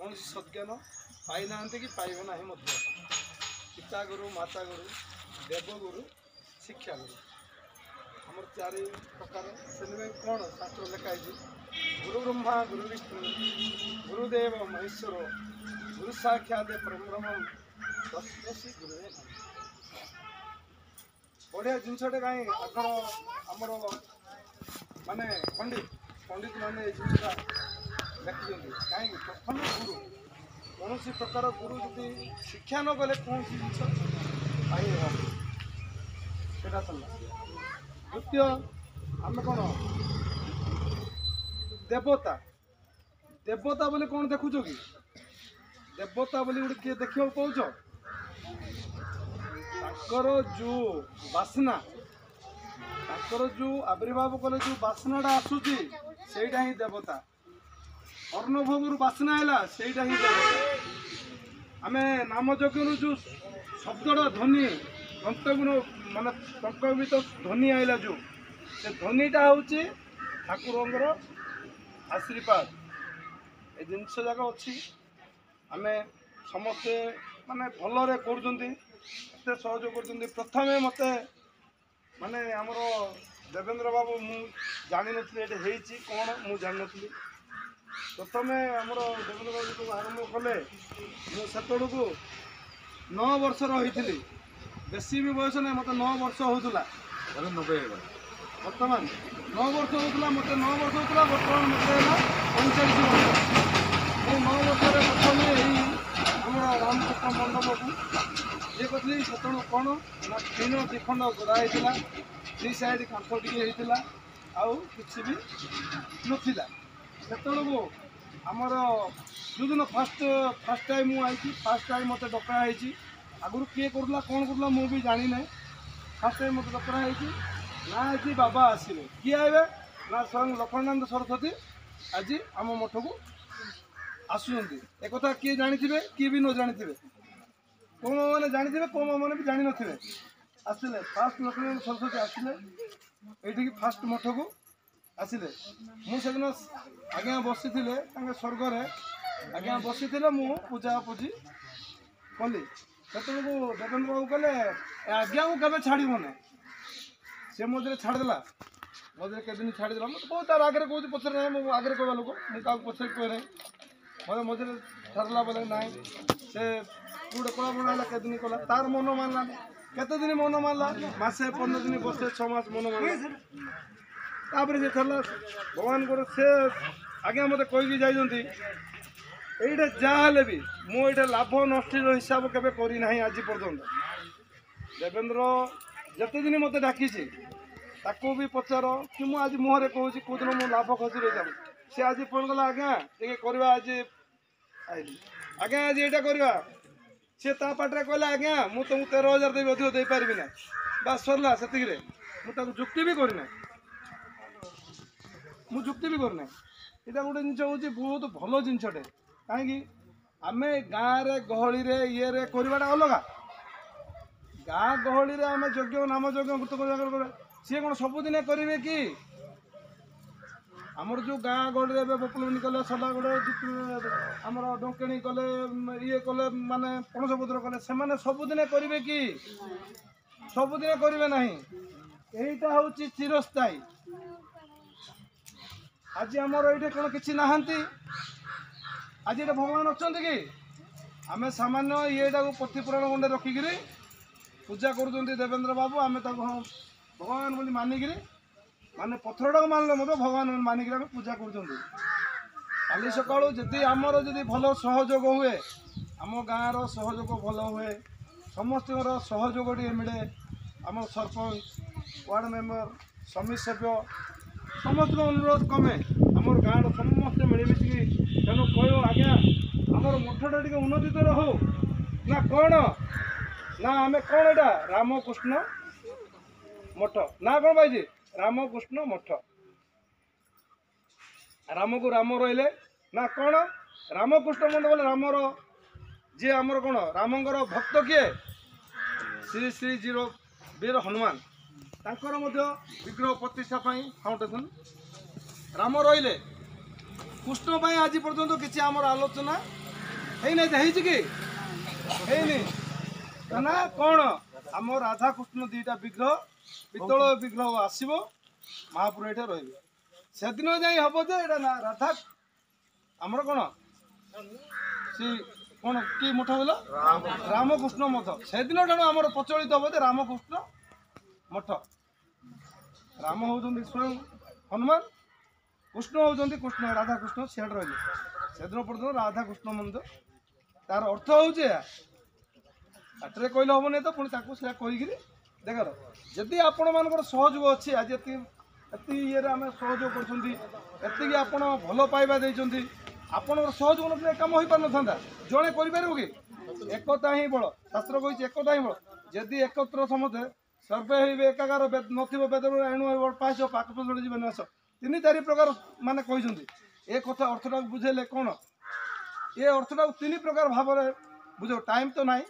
कौन सज्ञान पाई ना कि पाइबे ना पिता गुरु माता गुरु देवगुरु शिक्षा गुरु आम 4 प्रकार से कौन शास्त्र लिखाई गुरु ब्रह्मा गुरु विष्णु गुरुदेव महेश्वर गुरु साक्षात परब्रह्म तस्मै गुरुवे बढ़िया जिनसटे कहीं आखर आमर माने पंडित माने जिनसा देखते कहीं प्रथम गुरु कौन प्रकार गुरु जदि शिक्षा न गले कौन जिन पाई सेटा चलला द्वितीय आम कौन देवता देवता बोली कौन देखुच कि देवता बोली गोटे किए देखा कौच जो बासना जो आविर्भाव कले जो बासनाटा आसूची सेटा ही देवता अर्णभोग बासना है सेटा ही देवता आम नाम यज्ञ जो शब्दटा ध्वनि तंतगुण माने तंकवित ध्वनि आईला जो से ध्वनिटा हूँ ठाकुर आशीर्वाद ए जिनस जाक अच्छी आम समस्ते माने भलरे कर सहयोग कर प्रथम मत माने आमर देवेंद्र बाबू मु जानी नी कौन मु जान नी प्रथम आमर देवेंद्र बाबू को आरंभ कले मुझे 9 वर्ष रही बेसी भी बयस ना मत 9 वर्ष होता बर्तमान 9 वर्ष होता मत 9 वर्ष होता बर्तमान मत 45 वर्ष 9 वर्ष प्रथम आम रामकृष्ण मंडप को ये कहती से कौन ना 3 द्विखंड गढ़ाई 3 साइड कांथ टे आउ कि भी नाला से आमर जो दिन फास्ट टाइम मुझे फास्ट टाइम मत डकाई आगुरी किए करूला कौन करूला मु भी जानी ना फास्ट टाइम मत डकाई ना आज बाबा आसवे किए आए ना स्वयं लक्ष्मणानंद सरस्वती आज आम मठ को आसुंच एक किए जानी किए भी न जानी कौ मैंने जानी कौ मैंने भी जानी थे आसिले फास्ट लक्ष्मणानंद सरस्वती आसिले ये फास्ट मठ को आसिले मुझे आज्ञा बसी स्वर्ग आज्ञा बसी मु पूजा पूजी कली से देवेंद्र बाबू कहले आज्ञा को केवे छाड़ब ना सी मझे छाड़देला मझे के दिन छाड़देला मत बहुत तार आगे कौन पचर ना मो आगे कहवा लोक मुझे पचर कहे ना मतलब मझे छाड़ला बोले ना से गोटे कला बना के दिन कला तार मन मानला केते दिन मन मानला मासे 15 दिन बसे 6 मास मन मानला तापर से छाड़ला भगवान को से आज्ञा मत कहीकि जाइंट এইটা যা হলে भी मुझे लाभ नष्ट हिसाब के करना आज पर्यंत देवेंद्र जिते दिन मत डाकी ताको भी पचार कि मुझे आज मुहर कहूँ कौन मो लाभ खसी रही जाऊँ सी आज फोन कला आज्ञा टे करवा आज आज्ञा आज यहाँ करवा सी ता पाटे कहला आज्ञा मुझे तुमको 13,000 देवी अधिक दे पारि ना बस सरला से मुझे जुक्ति भी करना मु जुक्ति भी करना यहाँ गोटे जिन हूँ बहुत भल जिनटे कहीं आम गाँव गहली ये करवाटा अलग गाँ गहली आम यज्ञ नाम यज्ञ कृतज्ञ सी कौन सबुदिन करेंगे कि आमर जो गाँ गहली बपुलनी कले सदागढ़ आमर डंकेणी कले ये कले माने पणसपत्र कले से सबुदिन करेंगे कि सबुदिन करेंगे ना यहीटा हूँ चिरस्थायी आज आमर ये कौन कि नहांती आज ये भगवान अच्छा कि आम सामान्य येटा को प्रतिपुराण गंडे रखिक पूजा कर देवेंद्र बाबू आम भगवान बोली मानिक माने पथरटा को मानल मत भगवान मानिक पूजा कर सका जी आमर जदि भल सहयोग हुए आम गाँव सहयोग भल हुए समस्त सहयोग मिले आम सरपंच वार्ड मेंबर समिति सभ्य समस्त अनुरोध कमे आमर गाँव समस्ते मिलमिशिकी तेणु कह आज्ञा आमर मठटा टे उन्नति तो हो ना कौन ना आम कौन एटा रामकृष्ण मठ ना कौन पाई रामकृष्ण मठ राम को राम रहिले ना कौन रामकृष्ण मठ बोले रामर जी आमर कौन रामंगर भक्त किए श्री श्री जीरो वीर हनुमान तांकर विग्रह प्रतिष्ठा फाउंडेशन राम रहिले कृष्ण आज पर्यंत किसी आमर आलोचना ହେଇନି ହେଇଛି କି ହେଇନି ନା କ'ଣ ଆମ ରାଧାକୃଷ୍ଣ ଦୁଇଟା ବିଗ୍ରହ ପିତ୍ତଳ ବିଗ୍ରହ ଆସିବ ମହାପୁର ଏଠି ରହିବେ ସେଦିନ ଯାଇ ହବ ଯେ ଏଇଟା ନା ରାଧା ଆମର କ'ଣ ସେ କ'ଣ କି ମଠ ବୋଲ ରାମକୃଷ୍ଣ ମଠ ସେଦିନ ଠାରୁ ଆମର ପ୍ରଚଳିତ ହବ ଯେ ରାମକୃଷ୍ଣ ମଠ ରାମ ହେଉଛନ୍ତି ସ୍ୱୟଂ ହନୁମାନ କୃଷ୍ଣ ହେଉଛନ୍ତି କୃଷ୍ଣ ରାଧାକୃଷ୍ଣ ସିଆଡ଼େ ରହିଲେ ସେଦିନ ପର୍ଯ୍ୟନ୍ତ ରାଧାକୃଷ୍ଣ ମନ୍ଦିର ତାର ଅର୍ଥ ହେଉଛି ଏହା ପାଟିରେ କହିଲେ ହେବନି ତ ପୁଣି ତାକୁ ସେୟା କହିକିରି ଦେଖର ଯଦି ଆପଣମାନଙ୍କର ସହଯୋଗ ଅଛି ଆଜି ଏତିକି ଇଏରେ ଆମେ ସହଯୋଗ କରୁଛନ୍ତି ଏତିକି ଆପଣ ଭଲ ପାଇବା ଦେଇଛନ୍ତି ଆପଣଙ୍କର ସହଯୋଗ ନଥିଲେ କାମ ହୋଇପାରିନଥାନ୍ତା ଜଣେ କରିପାରିବ କି ଏକତା ହିଁ ବଳ ଶାସ୍ତ୍ର କହିଛି ଏକତା ହିଁ ବଳ ଯଦି ଏକତ୍ର ସମସ୍ତେ ସର୍ବେ ହେଇବେ ଏକାକାର ନଥିବ ବେଦ ଏଣୁ ପାଇଛ ପାକ ଯୋଡ଼ି ଯିବେ ନାଶ 3-4 ପ୍ରକାର ମାନେ କହିଛନ୍ତି ଏ କଥା ଅର୍ଥଟାକୁ ବୁଝେଇଲେ କ'ଣ ଏ ଅର୍ଥଟାକୁ 3 ପ୍ରକାର ଭାବରେ ବୁଝାଉ ଟାଇମ୍ ତ ନାହିଁ